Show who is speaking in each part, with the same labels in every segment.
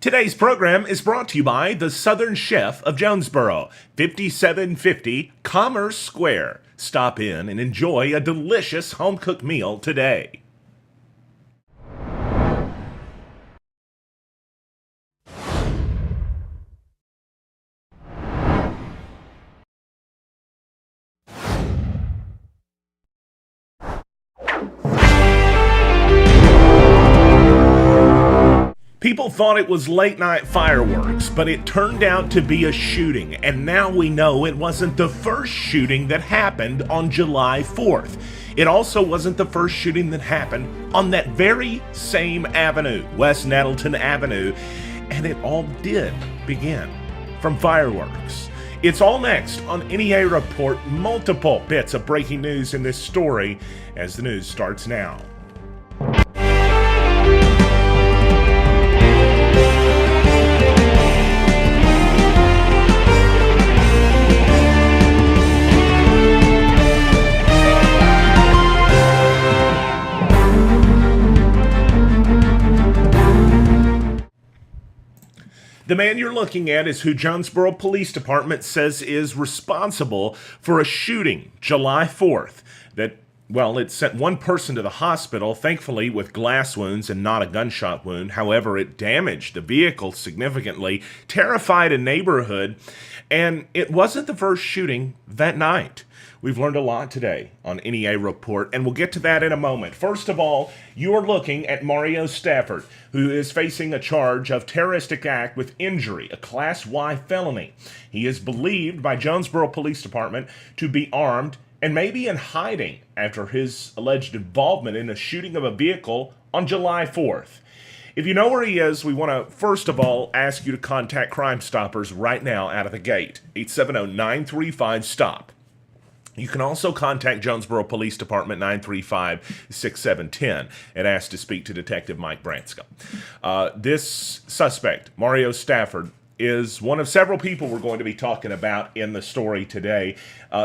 Speaker 1: Today's program is brought to you by the Southern Chef of Jonesboro, 5750 Commerce Square. Stop in and enjoy a delicious home-cooked meal today. People thought it was late-night fireworks, but it turned out to be a shooting, and now we know it wasn't the first shooting that happened on July 4th. It also wasn't the first shooting that happened on that very same avenue, West Nettleton Avenue, and it all did begin from fireworks. It's all next on NEA Report. Multiple bits of breaking news in this story as the news starts now. The man you're looking at is who Jonesboro Police Department says is responsible for a shooting July 4th that, well, it sent one person to the hospital, thankfully with glass wounds and not a gunshot wound. However, it damaged the vehicle significantly, terrified a neighborhood, and it wasn't the first shooting that night. We've learned a lot today on NEA Report, and we'll get to that in a moment. First of all, you're looking at Mario Stafford, who is facing a charge of terroristic act with injury, a Class Y felony. He is believed by Jonesboro Police Department to be armed and maybe in hiding after his alleged involvement in a shooting of a vehicle on July 4th. If you know where he is, we want to, first of all, ask you to contact Crime Stoppers right now out of the gate, 870-935-STOP. You can also contact Jonesboro Police Department 935-6710 and ask to speak to Detective Mike Branscombe. This suspect, Mario Stafford, is one of several people we're going to be talking about in the story today.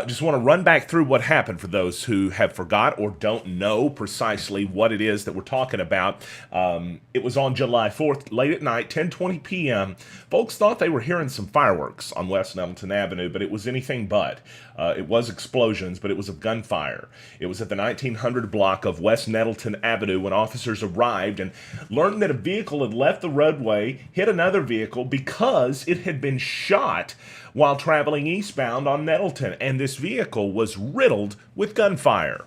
Speaker 1: Just want to run back through what happened for those who have forgot or don't know precisely what it is that we're talking about. It was on July 4th, late at night, 10:20 p.m. Folks thought they were hearing some fireworks on West Nettleton Avenue, but it was anything but. It was explosions, but it was of gunfire. It was at the 1900 block of West Nettleton Avenue when officers arrived and learned that a vehicle had left the roadway, hit another vehicle because it had been shot while traveling eastbound on Nettleton, and this vehicle was riddled with gunfire.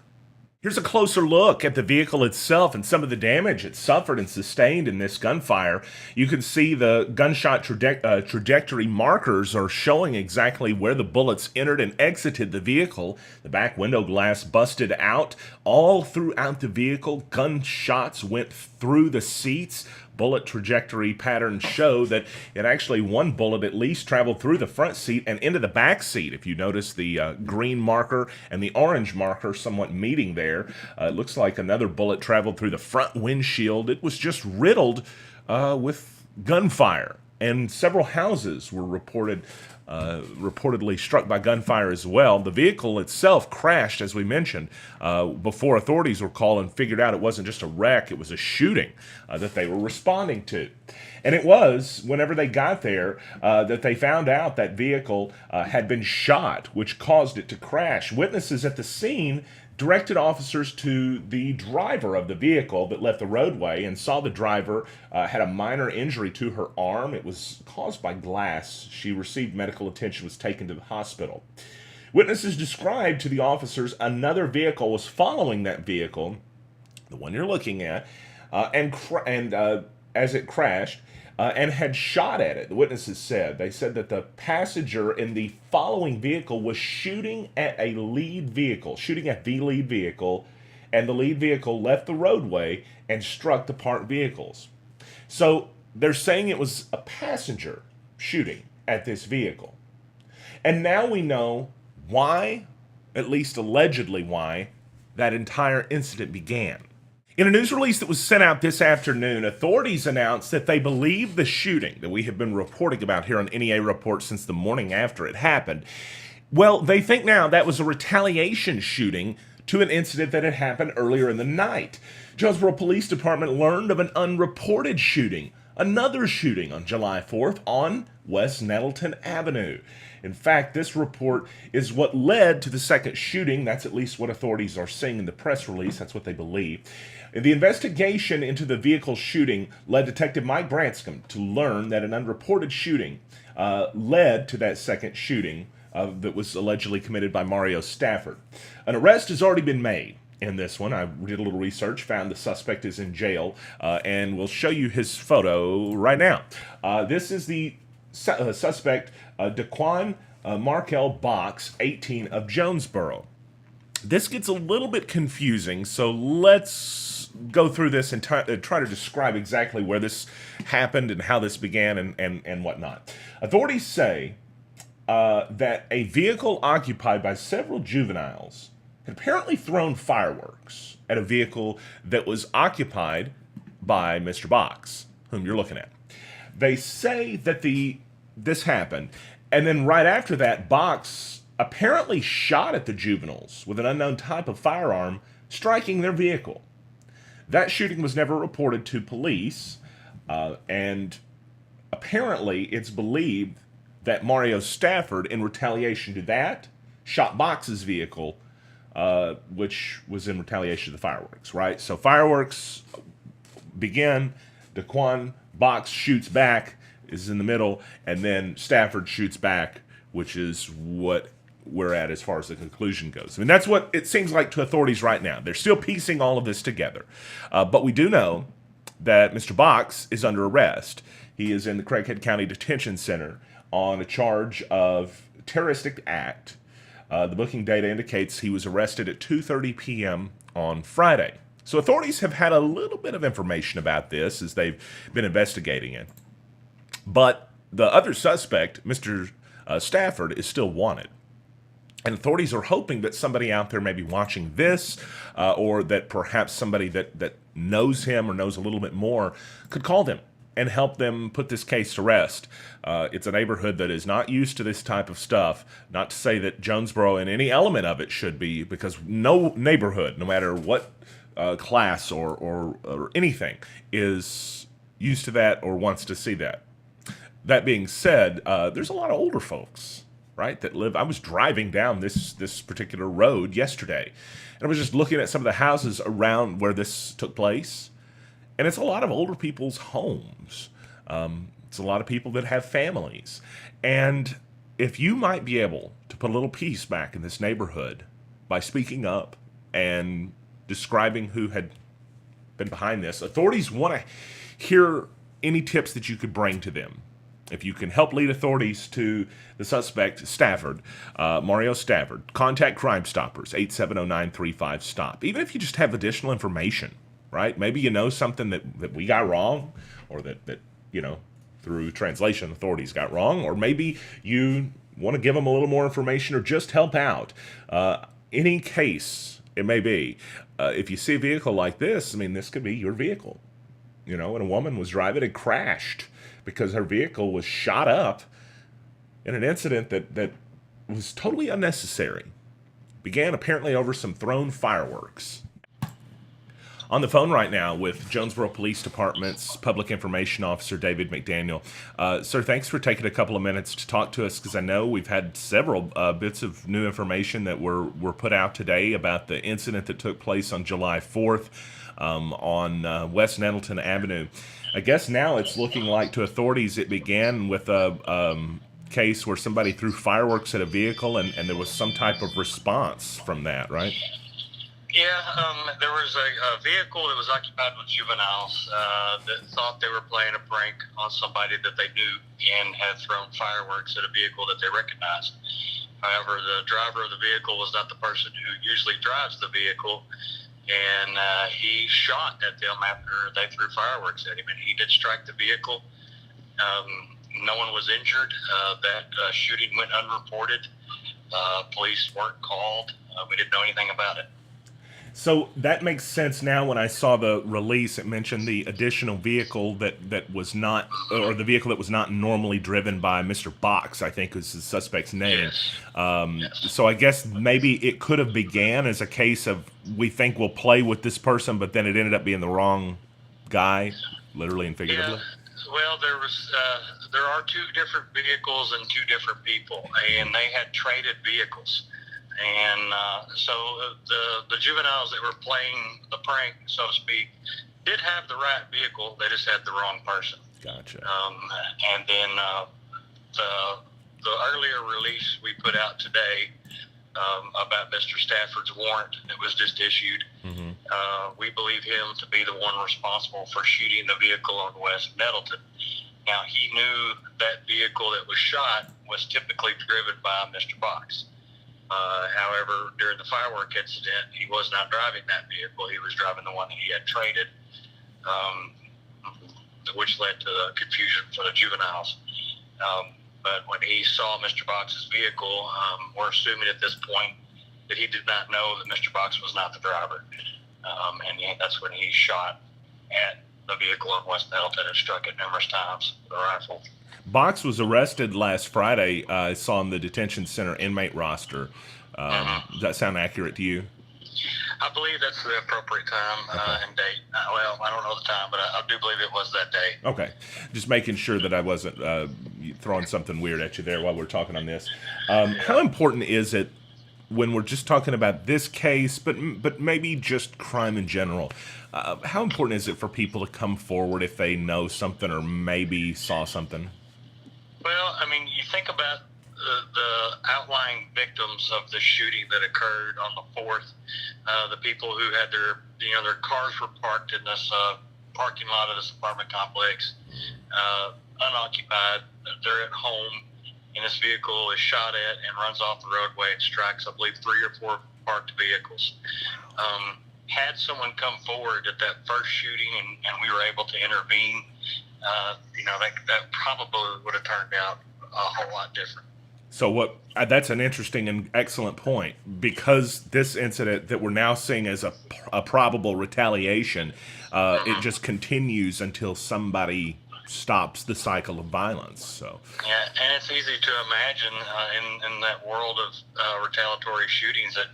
Speaker 1: Here's a closer look at the vehicle itself and some of the damage it suffered and sustained in this gunfire. You can see the gunshot trajectory markers are showing exactly where the bullets entered and exited the vehicle. The back window glass busted out all throughout the vehicle. Gunshots went through the seats. Bullet trajectory patterns show that it actually, one bullet at least, traveled through the front seat and into the back seat. If you notice the green marker and the orange marker somewhat meeting there, it looks like another bullet traveled through the front windshield. It was just riddled with gunfire, and several houses were reportedly struck by gunfire as well. The vehicle itself crashed, as we mentioned, before authorities were called and figured out it wasn't just a wreck, it was a shooting that they were responding to. And it was, whenever they got there, that they found out that vehicle had been shot, which caused it to crash. Witnesses at the scene directed officers to the driver of the vehicle that left the roadway and saw the driver had a minor injury to her arm. It was caused by glass. She received medical attention, was taken to the hospital. Witnesses described to the officers another vehicle was following that vehicle, the one you're looking at, and as it crashed, and had shot at it. The witnesses said. They said that the passenger in the following vehicle was shooting at the lead vehicle, and the lead vehicle left the roadway and struck the parked vehicles. So they're saying it was a passenger shooting at this vehicle. And now we know why, at least allegedly why, that entire incident began. In a news release that was sent out this afternoon, authorities announced that they believe the shooting that we have been reporting about here on NEA Report since the morning after it happened, well, they think now that was a retaliation shooting to an incident that had happened earlier in the night. Jonesboro Police Department learned of an unreported shooting another shooting on July 4th on West Nettleton Avenue. In fact, this report is what led to the second shooting. That's at least what authorities are saying in the press release. That's what they believe. The investigation into the vehicle shooting led Detective Mike Branscombe to learn that an unreported shooting led to that second shooting that was allegedly committed by Mario Stafford. An arrest has already been made in this one. I did a little research, found the suspect is in jail, and we'll show you his photo right now. This is the suspect, Daquan Markel Box, 18, of Jonesboro. This gets a little bit confusing, so let's go through this and try to describe exactly where this happened and how this began and whatnot. Authorities say that a vehicle occupied by several juveniles had apparently thrown fireworks at a vehicle that was occupied by Mr. Box, whom you're looking at. They say that this happened, and then right after that, Box apparently shot at the juveniles with an unknown type of firearm, striking their vehicle. That shooting was never reported to police, and apparently it's believed that Mario Stafford, in retaliation to that, shot Box's vehicle, which was in retaliation to the fireworks, right? So fireworks begin, Daquan Box shoots back, is in the middle, and then Stafford shoots back, which is what we're at as far as the conclusion goes. I mean, that's what it seems like to authorities right now. They're still piecing all of this together. But we do know that Mr. Box is under arrest. He is in the Craighead County Detention Center on a charge of terroristic act. The booking data indicates he was arrested at 2:30 p.m. on Friday. So authorities have had a little bit of information about this as they've been investigating it. But the other suspect, Mr. Stafford, is still wanted. And authorities are hoping that somebody out there may be watching this, or that perhaps somebody that knows him or knows a little bit more could call them and help them put this case to rest. It's a neighborhood that is not used to this type of stuff. Not to say that Jonesboro and any element of it should be, because no neighborhood, no matter what class or anything, is used to that or wants to see that. That being said, there's a lot of older folks, right, that live. I was driving down this particular road yesterday, and I was just looking at some of the houses around where this took place, and it's a lot of older people's homes. It's a lot of people that have families, and if you might be able to put a little peace back in this neighborhood by speaking up and describing who had been behind this, authorities want to hear any tips that you could bring to them. If you can help lead authorities to the suspect, Stafford, Mario Stafford, contact Crime Stoppers, 870-935-STOP. Even if you just have additional information, right? Maybe you know something that we got wrong, or that through translation authorities got wrong, or maybe you want to give them a little more information or just help out. Any case it may be. If you see a vehicle like this, I mean, this could be your vehicle. And a woman was driving and crashed because her vehicle was shot up in an incident that was totally unnecessary. Began apparently over some thrown fireworks. On the phone right now with Jonesboro Police Department's Public Information Officer, David McDaniel. Sir, thanks for taking a couple of minutes to talk to us, because I know we've had several bits of new information that were put out today about the incident that took place on July 4th on West Nettleton Avenue. I guess now it's looking like to authorities it began with a case where somebody threw fireworks at a vehicle, and there was some type of response from that, right?
Speaker 2: Yeah, there was a vehicle that was occupied with juveniles that thought they were playing a prank on somebody that they knew and had thrown fireworks at a vehicle that they recognized. However, the driver of the vehicle was not the person who usually drives the vehicle, and he shot at them after they threw fireworks at him, and he did strike the vehicle. No one was injured. That shooting went unreported. Police weren't called. We didn't know anything about it.
Speaker 1: So that makes sense now. When I saw the release, it mentioned the additional vehicle that was not, or the vehicle that was not normally driven by Mr. Box, I think was the suspect's name.
Speaker 2: Yes. Yes.
Speaker 1: So I guess maybe it could have began as a case of, we think we'll play with this person, but then it ended up being the wrong guy, literally and figuratively.
Speaker 2: Yeah. Well, there are two different vehicles and two different people, and they had traded vehicles. And so the juveniles that were playing the prank, so to speak, did have the right vehicle. They just had the wrong person.
Speaker 1: Gotcha.
Speaker 2: And then the earlier release we put out today about Mr. Stafford's warrant that was just issued, we believe him to be the one responsible for shooting the vehicle on West Nettleton. Now, he knew that vehicle that was shot was typically driven by Mr. Box. However, during the firework incident, he was not driving that vehicle. He was driving the one that he had traded, which led to the confusion for the juveniles. But when he saw Mr. Box's vehicle, we're assuming at this point that he did not know that Mr. Box was not the driver. And that's when he shot at the vehicle on West Nettleton and struck it numerous times with a rifle.
Speaker 1: Box was arrested last Friday. I saw on the detention center inmate roster. Does that sound accurate to you?
Speaker 2: I believe that's the appropriate time and date. Well, I don't know the time, but I do believe it was that day.
Speaker 1: Okay. Just making sure that I wasn't throwing something weird at you there while we're talking on this. How important is it when we're just talking about this case, but maybe just crime in general? How important is it for people to come forward if they know something or maybe saw something?
Speaker 2: Well, I mean, you think about the outlying victims of the shooting that occurred on the 4th, the people who had their cars were parked in this parking lot of this apartment complex, unoccupied. They're at home, and this vehicle is shot at and runs off the roadway and strikes, I believe, 3 or 4 parked vehicles. Had someone come forward at that first shooting and we were able to intervene, that probably would have turned out a whole lot different.
Speaker 1: So that's an interesting and excellent point, because this incident that we're now seeing as a probable retaliation, it just continues until somebody stops the cycle of violence. So
Speaker 2: yeah, and it's easy to imagine in that world of retaliatory shootings that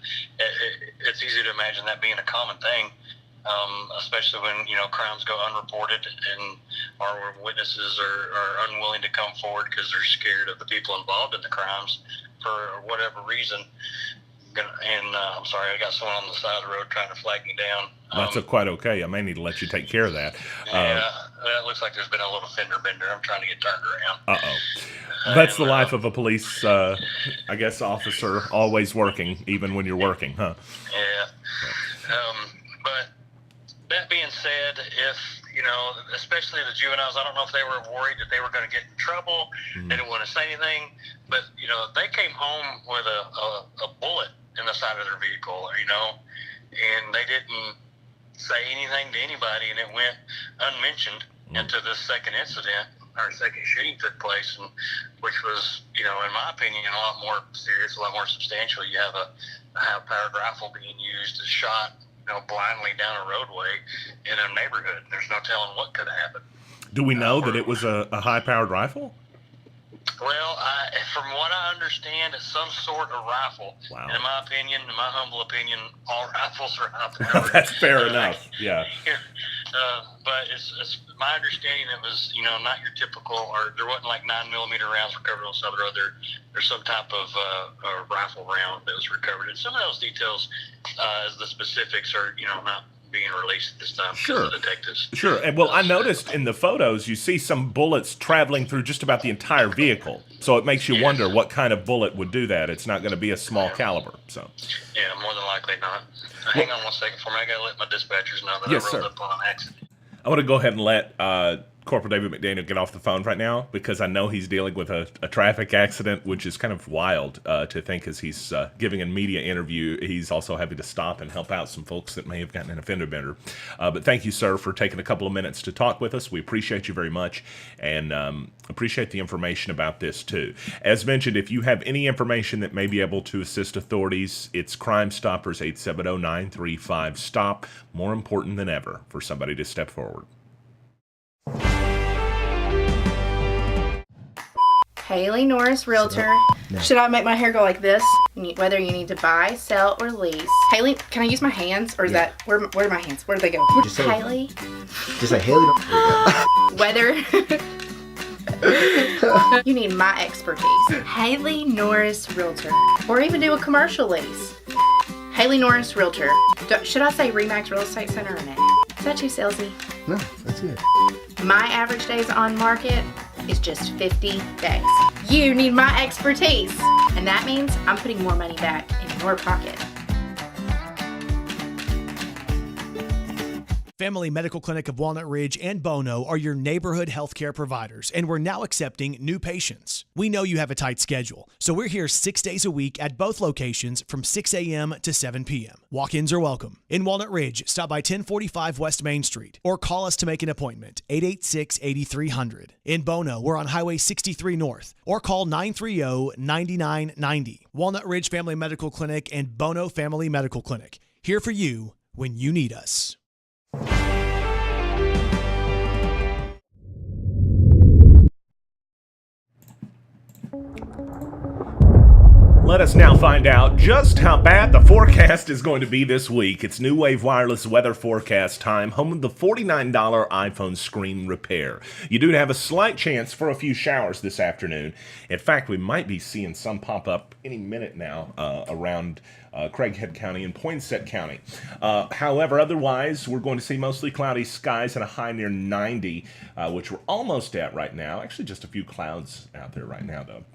Speaker 2: it's easy to imagine that being a common thing, especially when crimes go unreported and our witnesses are unwilling to come forward because they're scared of the people involved in the crimes for whatever reason. And I'm sorry, I got someone on the side of the road trying to flag me down.
Speaker 1: That's quite okay. I may need to let you take care of that.
Speaker 2: Yeah, it looks like there's been a little fender bender. I'm trying to get turned around.
Speaker 1: That's the life of a police, I guess, officer, always working, even when you're working, huh?
Speaker 2: Yeah. But that being said, if, especially the juveniles, I don't know if they were worried that they were going to get in trouble. They didn't want to say anything. But, they came home with a bullet in the side of their vehicle, and they didn't say anything to anybody, and it went unmentioned into this second incident, or second shooting took place, and which was, in my opinion, a lot more serious, a lot more substantial. You have a high-powered rifle being used as shot, blindly down a roadway in a neighborhood. There's no telling what could have happened.
Speaker 1: Do we know that it was a high-powered rifle?
Speaker 2: Well, from what I understand, it's some sort of rifle.
Speaker 1: Wow.
Speaker 2: And in my humble opinion, all rifles are high-powered.
Speaker 1: That's fair enough. Yeah.
Speaker 2: But it's my understanding it was, not your typical, or there wasn't like 9mm rounds recovered on the side of the road. There's some type of rifle round that was recovered. And some of those details, as the specifics are, not being released at this time because of the detectives.
Speaker 1: Sure. And I noticed in the photos you see some bullets traveling through just about the entire vehicle. So it makes you wonder what kind of bullet would do that. It's not going to be a small caliber. So.
Speaker 2: Yeah, more than likely not. Hang on one second for me. I got to let my dispatchers know that I rolled up on an accident.
Speaker 1: I want to go ahead and let Corporal David McDaniel get off the phone right now, because I know he's dealing with a traffic accident, which is kind of wild to think as he's giving a media interview. He's also having to stop and help out some folks that may have gotten an offender bender. But thank you, sir, for taking a couple of minutes to talk with us. We appreciate you very much, and appreciate the information about this, too. As mentioned, if you have any information that may be able to assist authorities, it's Crime Stoppers, 870-935-STOP. More important than ever for somebody to step forward.
Speaker 3: Haley Norris, realtor. Should I make my hair go like this? Whether you need to buy, sell, or lease. Haley, can I use my hands? Or is that, where are my hands? Where do they go?
Speaker 4: Just say,
Speaker 3: Haley?
Speaker 4: Just say Haley.
Speaker 3: whether you need my expertise. Haley Norris Realtor. Or even do a commercial lease. Haley Norris Realtor. Should I say Remax Real Estate Center or no? Is that too salesy?
Speaker 4: No, that's good.
Speaker 3: My average days on market is just 50 days. You need my expertise. And that means I'm putting more money back in your pocket.
Speaker 5: Family Medical Clinic of Walnut Ridge and Bono are your neighborhood healthcare providers, and we're now accepting new patients. We know you have a tight schedule, so we're here 6 days a week at both locations from 6 a.m. to 7 p.m. Walk-ins are welcome. In Walnut Ridge, stop by 1045 West Main Street or call us to make an appointment, 886-8300. In Bono, we're on Highway 63 North or call 930-9990. Walnut Ridge Family Medical Clinic and Bono Family Medical Clinic, here for you when you need us.
Speaker 1: Let us now find out just how bad the forecast is going to be this week. It's New Wave Wireless weather forecast time, home of the $49 iPhone screen repair. You do have a slight chance for a few showers this afternoon. In fact, we might be seeing some pop up any minute now around Craighead County and Poinsett County. However, otherwise, we're going to see mostly cloudy skies and a high near 90, which we're almost at right now. Actually, just a few clouds out there right now, though.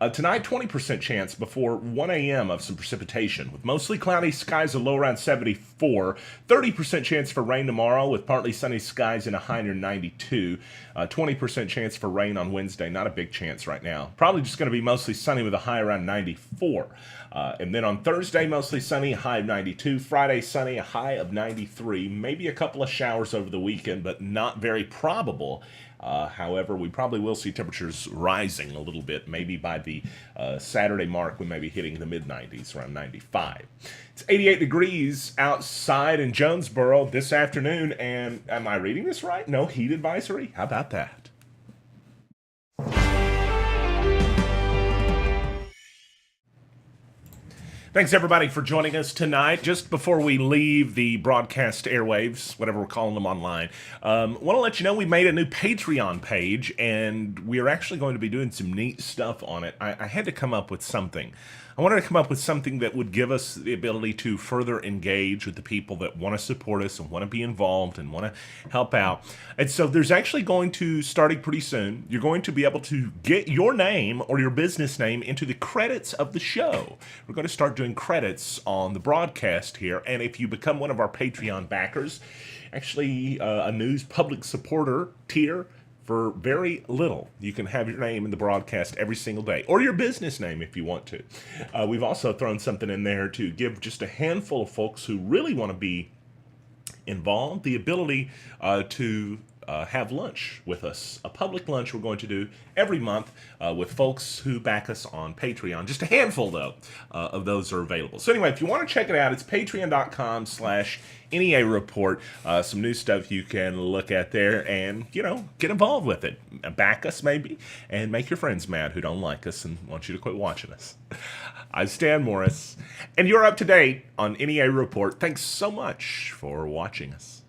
Speaker 1: Tonight, 20% chance before 1 a.m. of some precipitation, with mostly cloudy skies, a low around 74. 30% chance for rain tomorrow, with partly sunny skies and a high near 92. 20% chance for rain on Wednesday. Not a big chance right now. Probably just going to be mostly sunny with a high around 94. And then on Thursday, mostly sunny, a high of 92. Friday, sunny, a high of 93. Maybe a couple of showers over the weekend, but not very probable. However, we probably will see temperatures rising a little bit. Maybe by the Saturday mark, we may be hitting the mid-90s, around 95. It's 88 degrees outside in Jonesboro this afternoon. And am I reading this right? No heat advisory? How about that? Thanks, everybody, for joining us tonight. Just before we leave the broadcast airwaves, whatever we're calling them online, want to let you know we made a new Patreon page, and we are actually going to be doing some neat stuff on it. I had to come up with something. I wanted to come up with something that would give us the ability to further engage with the people that want to support us and want to be involved and want to help out. And so there's actually going to, starting pretty soon, you're going to be able to get your name or your business name into the credits of the show. We're going to start doing credits on the broadcast here. And if you become one of our Patreon backers, actually a news public supporter tier, for very little, you can have your name in the broadcast every single day, or your business name if you want to. We've also thrown something in there to give just a handful of folks who really want to be involved the ability to have lunch with us. A public lunch we're going to do every month with folks who back us on Patreon. Just a handful, though, of those are available. So anyway, if you want to check it out, it's patreon.com/NEA Report. Some new stuff you can look at there and, you know, get involved with it. Back us, maybe, and make your friends mad who don't like us and want you to quit watching us. I'm Stan Morris, and you're up to date on NEA Report. Thanks so much for watching us.